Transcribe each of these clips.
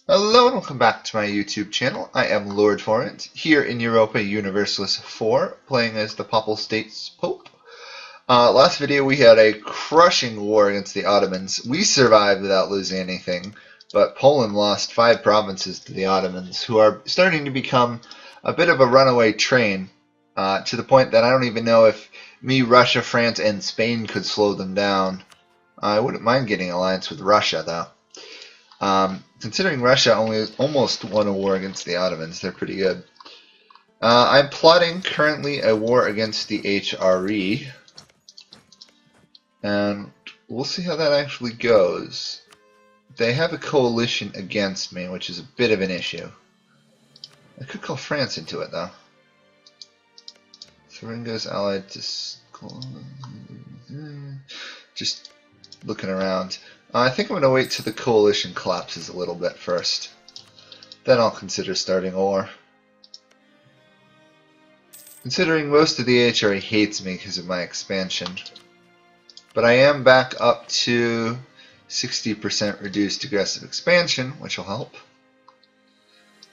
Hello and welcome back to my YouTube channel. I am Lord Forwind, here in Europa Universalis 4, playing as the Papal States Pope. Last video we had a crushing war against the Ottomans. We survived without losing anything, but Poland lost 5 provinces to the Ottomans, who are starting to become a bit of a runaway train, to the point that I don't even know if me, Russia, France, and Spain could slow them down. I wouldn't mind getting an alliance with Russia, though. Considering Russia only almost won a war against the Ottomans, they're pretty good. I'm plotting currently a war against the HRE, and we'll see how that actually goes. They have a coalition against me, which is a bit of an issue. I could call France into it, though. Thuringo's allied to... Just looking around. I think I'm going to wait till the coalition collapses a little bit first. Then I'll consider starting a war. Considering most of the HRE hates me because of my expansion. But I am back up to 60% reduced aggressive expansion, which will help.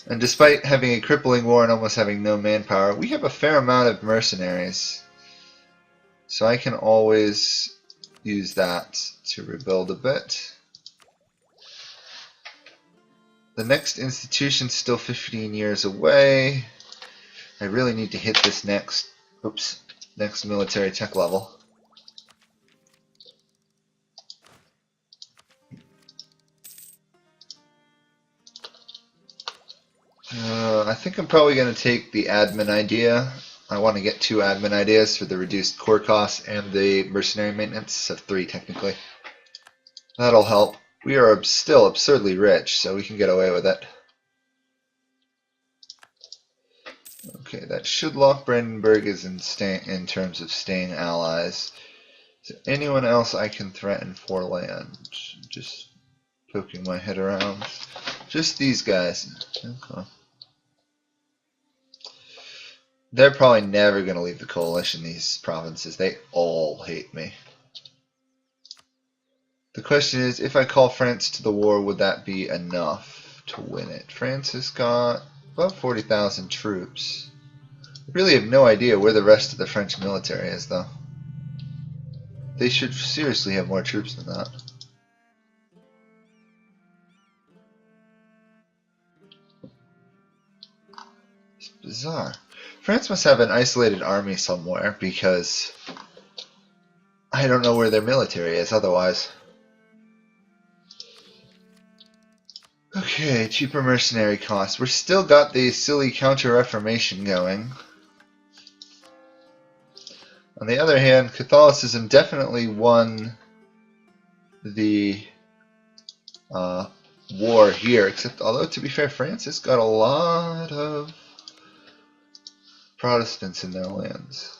And despite having a crippling war and almost having no manpower, we have a fair amount of mercenaries. So I can always use that to rebuild a bit. The next institution's still 15 years away. I really need to hit this next military tech level. I think I'm probably going to take the admin idea. I want to get 2 admin ideas for the reduced core costs and the mercenary maintenance, so 3 technically. That'll help. We are still absurdly rich, so we can get away with it. Okay, that should lock Brandenburg as in terms of staying allies. Is there anyone else I can threaten for land? Just poking my head around. Just these guys. Okay. They're probably never going to leave the coalition, these provinces. They all hate me. The question is, if I call France to the war, would that be enough to win it? France has got about 40,000 troops. I really have no idea where the rest of the French military is, though. They should seriously have more troops than that. It's bizarre. France must have an isolated army somewhere, because I don't know where their military is otherwise. Okay, cheaper mercenary costs. We've still got the silly counter-reformation going. On the other hand, Catholicism definitely won the war here, except, although to be fair, France has got a lot of Protestants in their lands.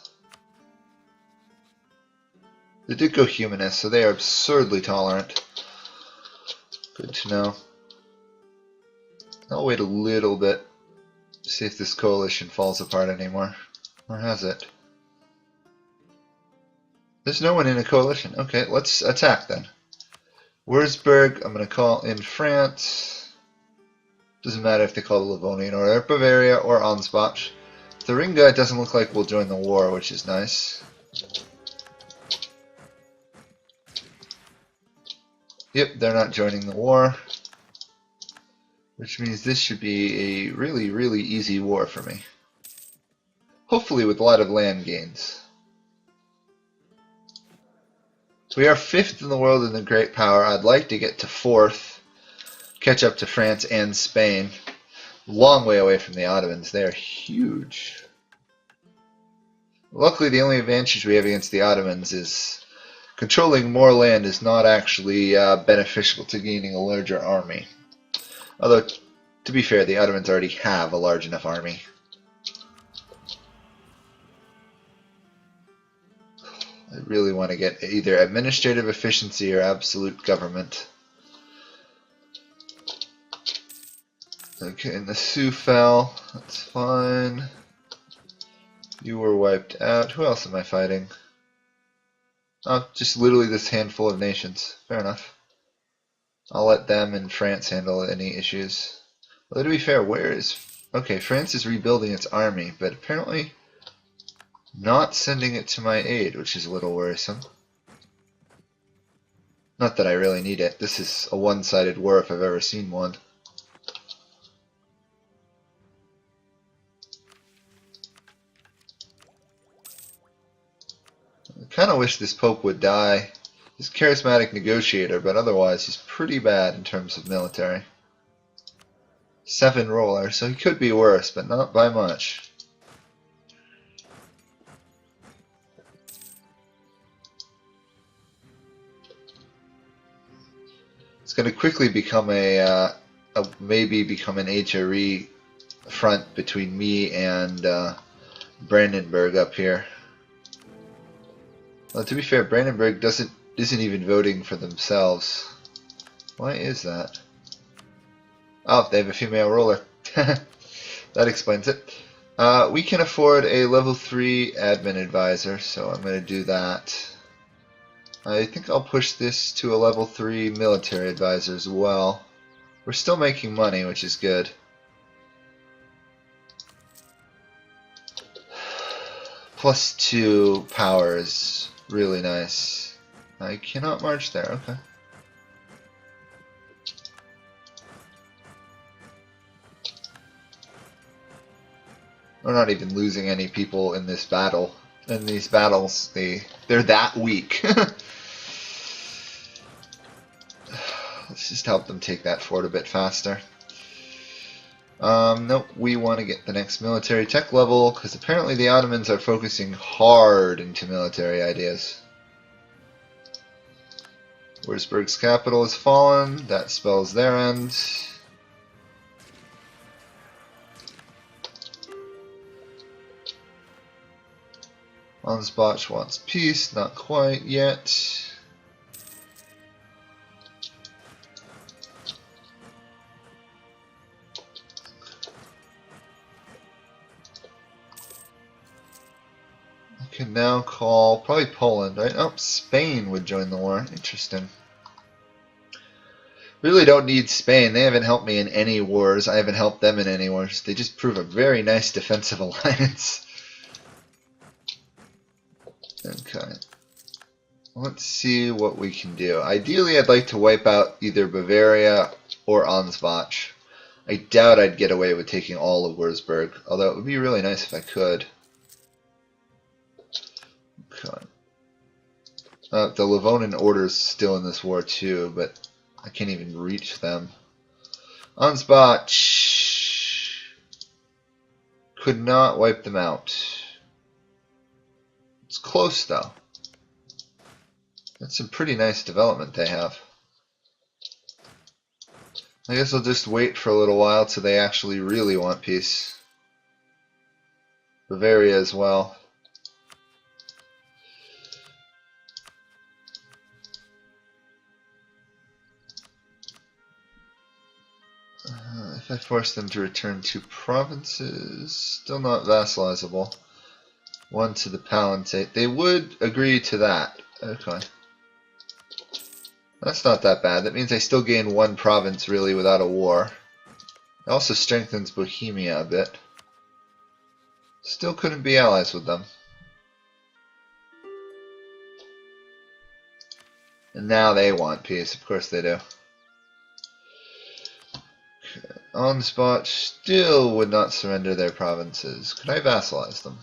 They did go humanist, so they are absurdly tolerant. Good to know. I'll wait a little bit, see if this coalition falls apart anymore. Or has it? There's no one in a coalition. Okay, let's attack then. Würzburg, I'm going to call in France. Doesn't matter if they call the Livonian or Bavaria or Ansbach. Thuringia doesn't look like we'll join the war, which is nice. Yep, they're not joining the war. Which means this should be a really, really easy war for me. Hopefully with a lot of land gains. We are 5th in the world in the great power. I'd like to get to 4th. Catch up to France and Spain. Long way away from the Ottomans. They are huge. Luckily, the only advantage we have against the Ottomans is controlling more land is not actually beneficial to gaining a larger army. Although, to be fair, the Ottomans already have a large enough army. I really want to get either administrative efficiency or absolute government. Okay, and the Sioux fell. That's fine. You were wiped out. Who else am I fighting? Oh, just literally this handful of nations. Fair enough. I'll let them and France handle any issues. Well, to be fair, where is... Okay, France is rebuilding its army, but apparently not sending it to my aid, which is a little worrisome. Not that I really need it. This is a one-sided war if I've ever seen one. I kind of wish this Pope would die. He's a charismatic negotiator, but otherwise he's pretty bad in terms of military. 7 roller, so he could be worse, but not by much. It's going to quickly become maybe become an HRE front between me and Brandenburg up here. Well, to be fair, Brandenburg isn't even voting for themselves. Why is that? Oh, they have a female ruler. That explains it. We can afford a level 3 admin advisor, so I'm going to do that. I think I'll push this to a level 3 military advisor as well. We're still making money, which is good. +2 power is really nice. I cannot march there, okay. We're not even losing any people in this battle. In these battles, they're that weak. Let's just help them take that fort a bit faster. Nope, we want to get the next military tech level, because apparently the Ottomans are focusing hard into military ideas. Wurzburg's capital has fallen. That spells their end. Ansbach wants peace, not quite yet. Can now call probably Poland, right? Oh, Spain would join the war. Interesting. Really don't need Spain. They haven't helped me in any wars. I haven't helped them in any wars. They just prove a very nice defensive alliance. Okay. Let's see what we can do. Ideally, I'd like to wipe out either Bavaria or Ansbach. I doubt I'd get away with taking all of Wurzburg, although it would be really nice if I could. Okay. The Livonin Order is still in this war too, but I can't even reach them. Ansbach could not wipe them out. It's close though. That's some pretty nice development they have. I guess I'll just wait for a little while till they actually really want peace. Bavaria as well. If I force them to return 2 provinces, still not vassalizable. 1 to the Palatinate. They would agree to that. Okay. That's not that bad. That means I still gain 1 province really without a war. It also strengthens Bohemia a bit. Still couldn't be allies with them. And now they want peace. Of course they do. Ansbach still would not surrender their provinces. Could I vassalize them?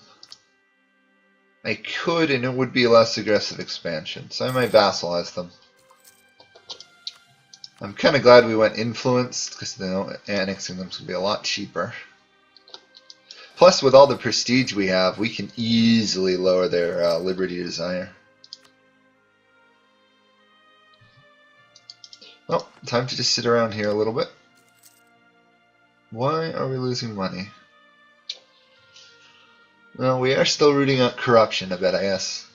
I could, and it would be a less aggressive expansion, so I might vassalize them. I'm kind of glad we went influenced, because annexing them is going to be a lot cheaper. Plus, with all the prestige we have, we can easily lower their liberty desire. Well, time to just sit around here a little bit. Why are we losing money? Well, we are still rooting out corruption a bit, I guess.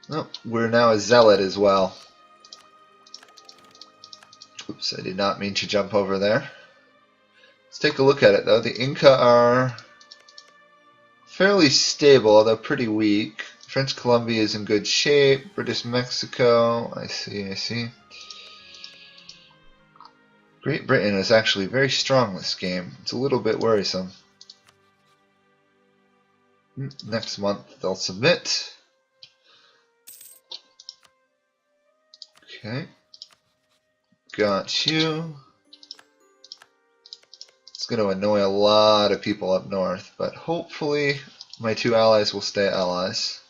Oh, we're now a zealot as well. Oops, I did not mean to jump over there. Let's take a look at it, though. The Inca are fairly stable, although pretty weak. French Colombia is in good shape. British Mexico, I see. Great Britain is actually very strong this game. It's a little bit worrisome. Next month they'll submit. Okay. Got you. It's going to annoy a lot of people up north, but hopefully my two allies will stay allies.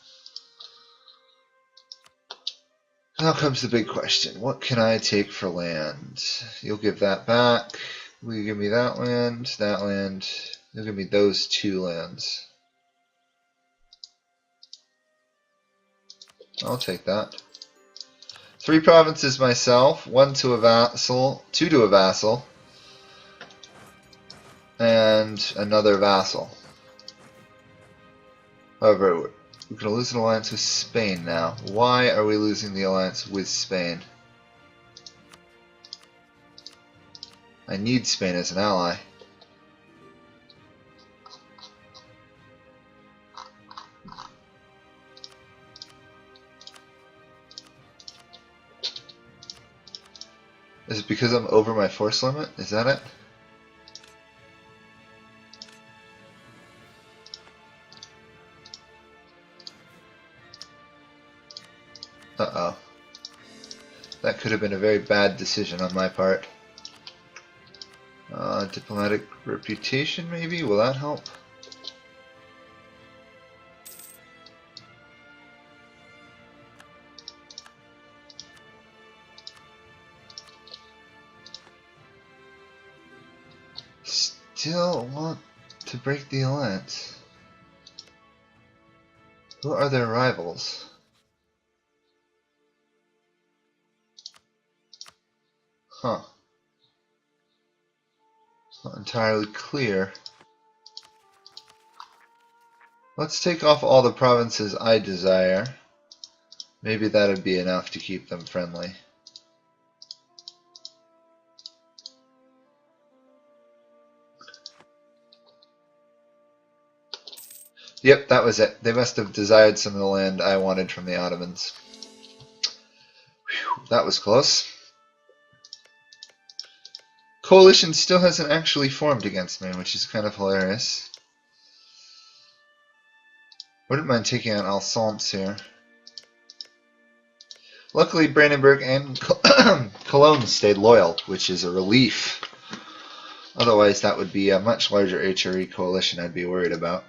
Now comes the big question. What can I take for land? You'll give that back. Will you give me that land? That land. You'll give me those two lands. I'll take that. 3 provinces myself, 1 to a vassal, 2 to a vassal, and another vassal. However, we're going to lose an alliance with Spain now. Why are we losing the alliance with Spain? I need Spain as an ally. Is it because I'm over my force limit? Is that it? Uh-oh. That could have been a very bad decision on my part. Diplomatic reputation, maybe? Will that help? Still want to break the alliance. Who are their rivals? Huh. Not entirely clear. Let's take off all the provinces I desire. Maybe that'd be enough to keep them friendly. Yep, that was it. They must have desired some of the land I wanted from the Ottomans. Whew, that was close. Coalition still hasn't actually formed against me, which is kind of hilarious. Wouldn't mind taking out Alsace here. Luckily, Brandenburg and Cologne stayed loyal, which is a relief. Otherwise, that would be a much larger HRE coalition I'd be worried about.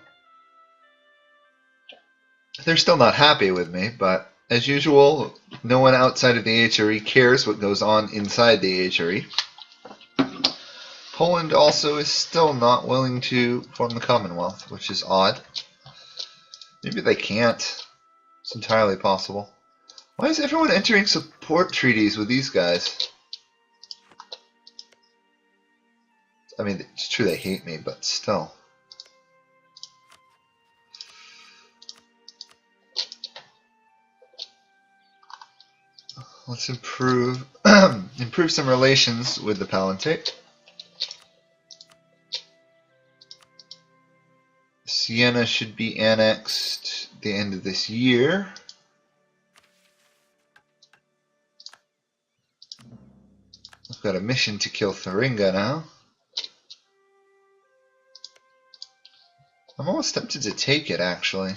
They're still not happy with me, but as usual, no one outside of the HRE cares what goes on inside the HRE. Poland also is still not willing to form the Commonwealth, which is odd. Maybe they can't. It's entirely possible. Why is everyone entering support treaties with these guys? I mean, it's true they hate me, but still. Let's improve improve some relations with the Palatinate. Siena should be annexed at the end of this year. I've got a mission to kill Thuringia now. I'm almost tempted to take it, actually.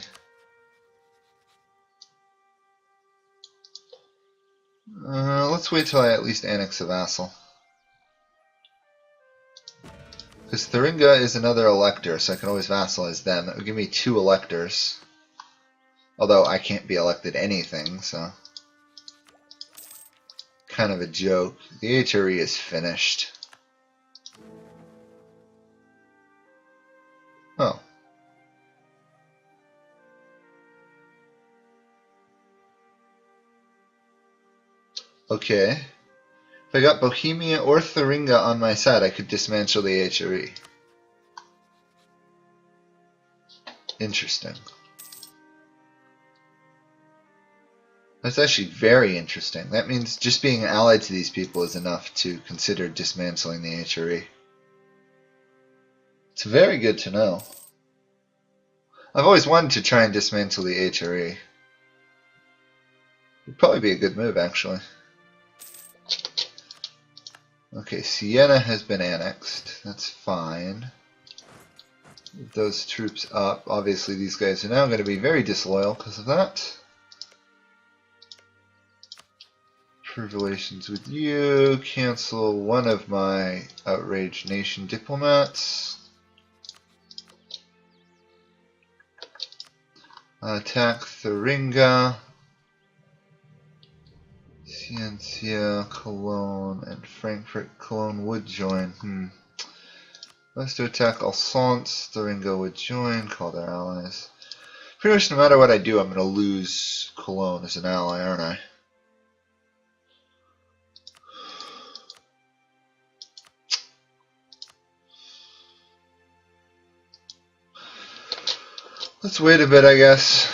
Let's wait till I at least annex a vassal. Because Thuringia is another elector, so I can always vassalize them. That would give me 2 electors. Although I can't be elected anything, so... kind of a joke. The HRE is finished. Oh. Okay. If I got Bohemia or Thuringia on my side, I could dismantle the HRE. Interesting. That's actually very interesting. That means just being allied to these people is enough to consider dismantling the HRE. It's very good to know. I've always wanted to try and dismantle the HRE. It'd probably be a good move, actually. Okay, Siena has been annexed. That's fine. Move those troops up. Obviously, these guys are now going to be very disloyal because of that. Improve relations with you. Cancel one of my outraged nation diplomats. Attack Thuringia. Ciencia, Cologne, and Frankfurt. Cologne would join. Let's to attack Alsace. Thuringia would join. Call their allies. Pretty much no matter what I do, I'm going to lose Cologne as an ally, aren't I? Let's wait a bit, I guess.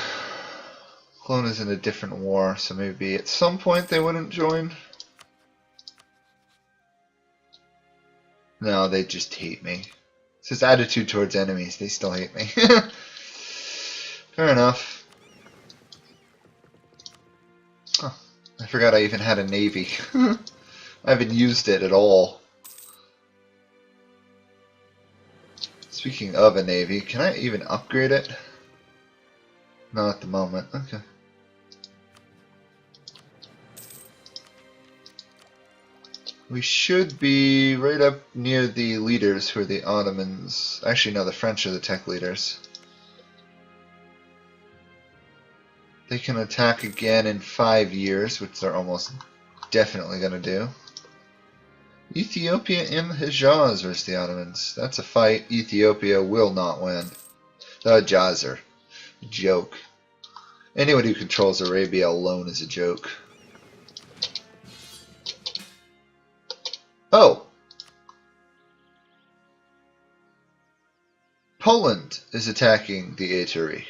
Cologne is in a different war, so maybe at some point they wouldn't join. No, they just hate me. It's his attitude towards enemies. They still hate me. Fair enough. Oh, I forgot I even had a navy. I haven't used it at all. Speaking of a navy, can I even upgrade it? Not at the moment. Okay. We should be right up near the leaders who are the Ottomans. Actually, no, the French are the tech leaders. They can attack again in 5 years, which they're almost definitely going to do. Ethiopia and Hejaz versus the Ottomans. That's a fight Ethiopia will not win. The Hejaz are a joke. Anyone who controls Arabia alone is a joke. Oh! Poland is attacking the Eteri.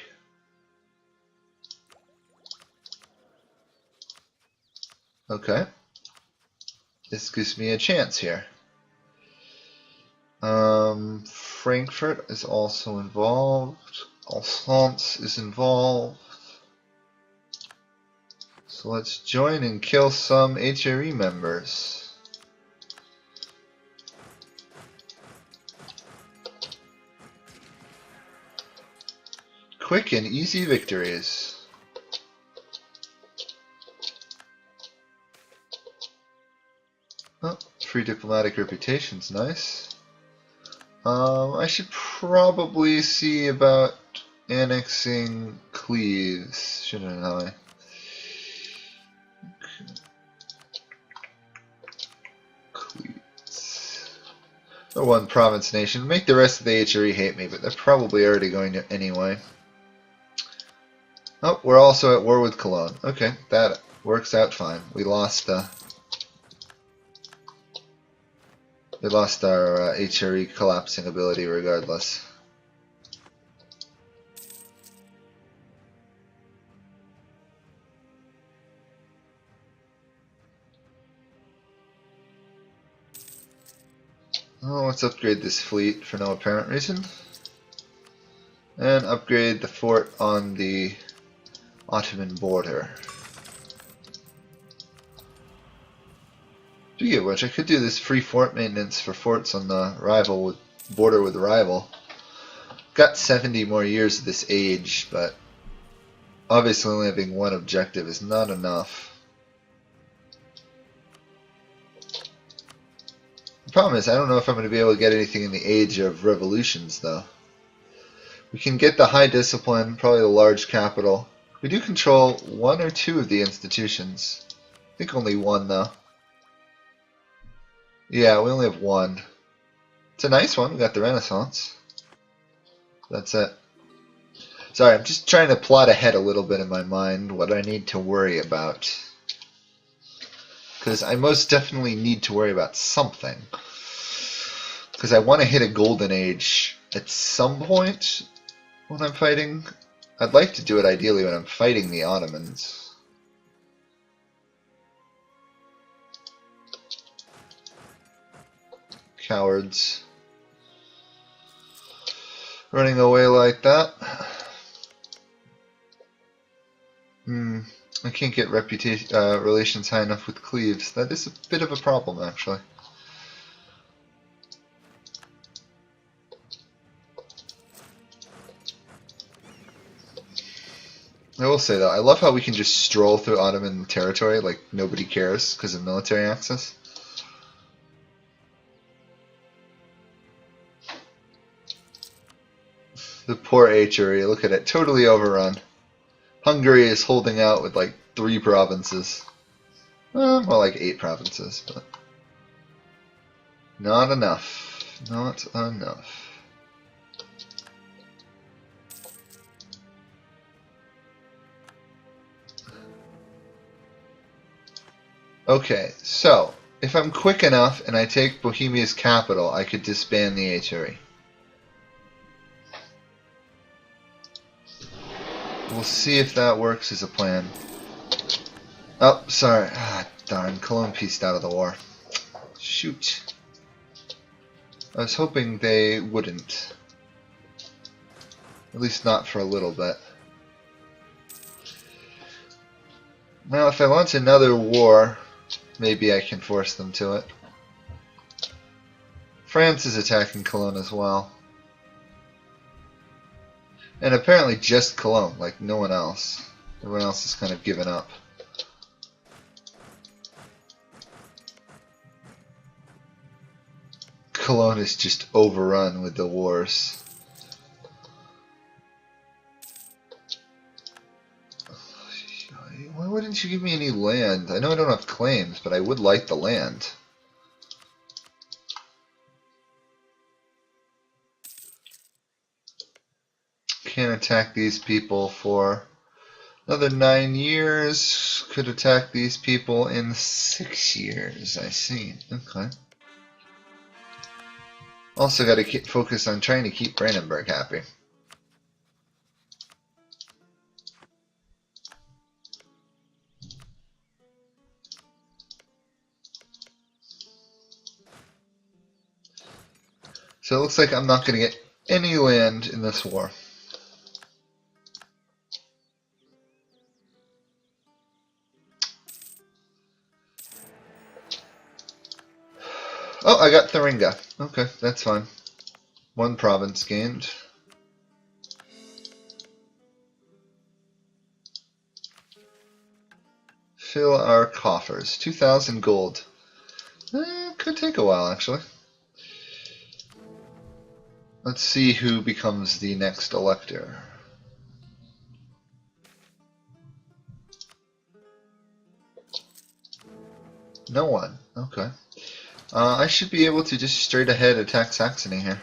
Okay. This gives me a chance here. Frankfurt is also involved. Alsace is involved. So let's join and kill some HRE members. Quick and easy victories. Oh, free diplomatic reputation's nice. I should probably see about annexing Cleves, shouldn't I? Cleves. The one province nation. Make the rest of the HRE hate me, but they're probably already going to anyway. Oh, we're also at war with Cologne. Okay, that works out fine. We lost our HRE collapsing ability regardless. Oh, let's upgrade this fleet for no apparent reason. And upgrade the fort on the Ottoman border. Speaking of which, I could do this free fort maintenance for forts on the border with the rival. Got 70 more years of this age, but obviously only having one objective is not enough. The problem is I don't know if I'm going to be able to get anything in the age of revolutions, though. We can get the high discipline, probably the large capital. We do control one or two of the institutions. I think only one, though. Yeah, we only have one. It's a nice one. We got the Renaissance. That's it. Sorry, I'm just trying to plot ahead a little bit in my mind what I need to worry about. Because I most definitely need to worry about something. Because I want to hit a golden age at some point when I'm fighting. I'd like to do it ideally when I'm fighting the Ottomans. Cowards. Running away like that. I can't get relations high enough with Cleves. That is a bit of a problem, actually. I will say though, I love how we can just stroll through Ottoman territory like nobody cares because of military access. The poor HRE, look at it, totally overrun. Hungary is holding out with like 3 provinces. Well, more like 8 provinces, but not enough. Not enough. Okay, so if I'm quick enough and I take Bohemia's capital, I could disband the HRE. We'll see if that works as a plan. Oh, sorry. Ah, darn. Cologne pieced out of the war. Shoot. I was hoping they wouldn't. At least not for a little bit. Now, if I launch another war, maybe I can force them to it. France is attacking Cologne as well. And apparently just Cologne, like no one else. Everyone else has kind of given up. Cologne is just overrun with the wars. Why wouldn't you give me any land? I know I don't have claims, but I would like the land. Can't attack these people for another 9 years. Could attack these people in 6 years. I see. Okay. Also got to focus on trying to keep Brandenburg happy. So it looks like I'm not going to get any land in this war. Oh, I got Thuringia. Okay, that's fine. 1 province gained. Fill our coffers. 2,000 gold. Could take a while, actually. Let's see who becomes the next elector. No one. Okay. I should be able to just straight ahead attack Saxony here.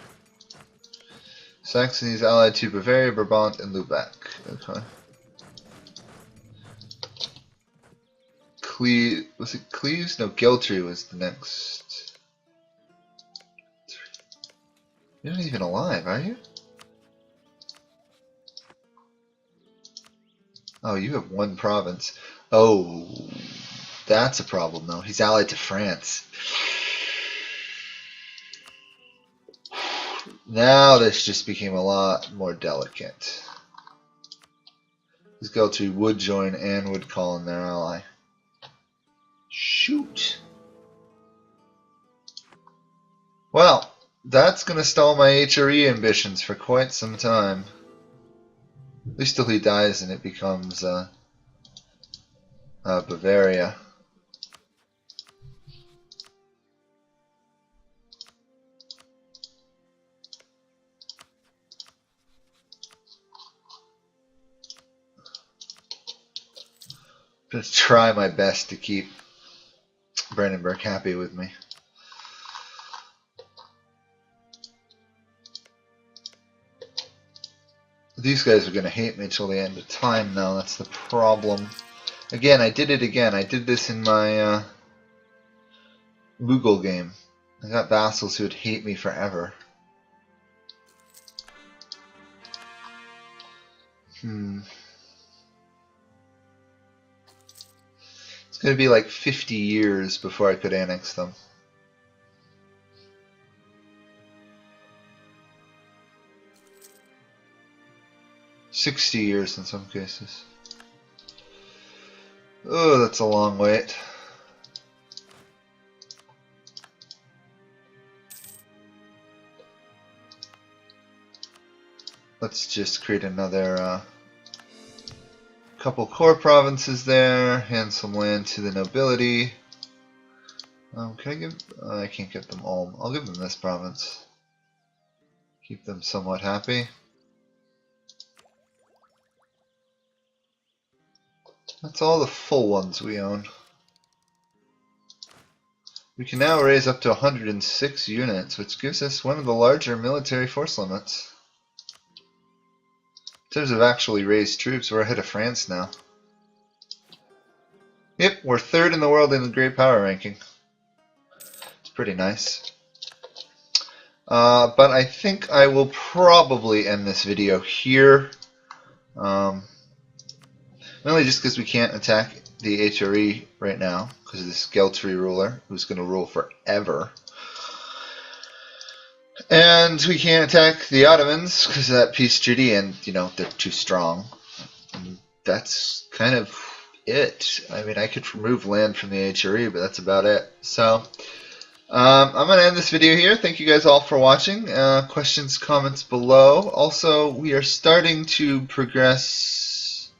Saxony is allied to Bavaria, Brabant, and Lubeck. Okay. Was it Cleves? No, Geltry was the next. You're not even alive, are you? Oh, you have 1 province. Oh, that's a problem, though. He's allied to France. Now this just became a lot more delicate. This Geltry would join and would call in their ally. Shoot. Well, that's going to stall my HRE ambitions for quite some time. At least till he dies and it becomes Bavaria. I'm going to try my best to keep Brandenburg happy with me. These guys are going to hate me till the end of time now. That's the problem. Again, I did it again. I did this in my Mughal game. I got vassals who would hate me forever. It's going to be like 50 years before I could annex them. $60 years in some cases. Oh, that's a long wait. Let's just create another couple core provinces there, hand some land to the nobility. Can I give? I can't get them all. I'll give them this province. Keep them somewhat happy. That's all the full ones we own. We can now raise up to 106 units, which gives us one of the larger military force limits. In terms of actually raised troops, we're ahead of France now. Yep, we're third in the world in the Great Power ranking. It's pretty nice. But I think I will probably end this video here. Mainly just because we can't attack the HRE right now because of this Geltry ruler who's going to rule forever. And we can't attack the Ottomans because of that peace treaty, and you know, they're too strong. And that's kind of it. I mean, I could remove land from the HRE, but that's about it. So I'm going to end this video here. Thank you guys all for watching. Questions, comments below. Also, we are starting to progress.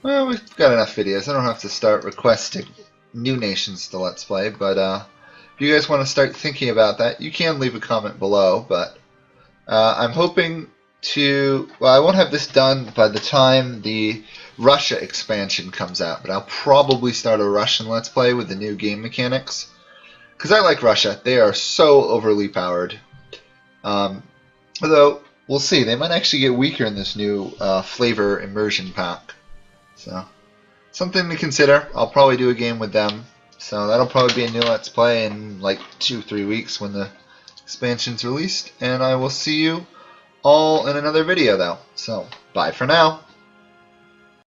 Well, we've got enough videos. I don't have to start requesting new nations to Let's Play, but if you guys want to start thinking about that, you can leave a comment below. But I'm hoping to... Well, I won't have this done by the time the Russia expansion comes out, but I'll probably start a Russian Let's Play with the new game mechanics. Because I like Russia. They are so overly powered. Although, we'll see. They might actually get weaker in this new flavor immersion pack. So, something to consider. I'll probably do a game with them. So that'll probably be a new Let's Play in like 2-3 weeks when the expansion's released. And I will see you all in another video though. So, bye for now.